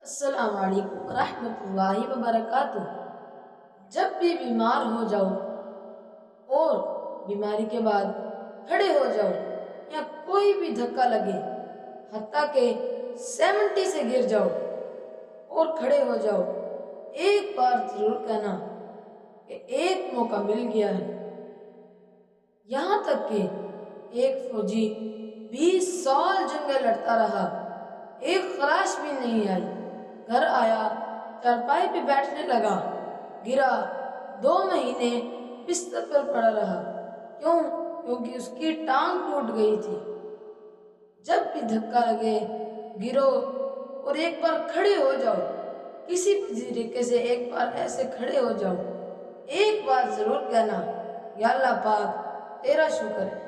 السلام علیکم ورحمۃ اللہ وبرکاتہ۔ جب بھی بیمار ہو جاؤ اور بیماری کے بعد کھڑے ہو جاؤ یا کوئی بھی دھکا لگے، حتیٰ کہ 70 سے گر جاؤ اور کھڑے ہو جاؤ، ایک بار ضرور کہنا کہ ایک موقع مل گیا ہے۔ یہاں تک کہ ایک فوجی 20 سال جنگیں لڑتا رہا، ایک خراش بھی نہیں آئی، گھر آیا، چارپائی پہ بیٹھنے لگا، گرا، 2 مہینے بستر پر پڑا رہا۔ کیونکہ اس کی ٹانگ ٹوٹ گئی تھی۔ جب بھی دھکا لگے، گرو اور ایک بار کھڑے ہو جاؤ، کسی بھی طریقے سے ایک بار ایسے کھڑے ہو جاؤ، ایک بار ضرور کہنا، یا اللہ پاک تیرا شکر ہے۔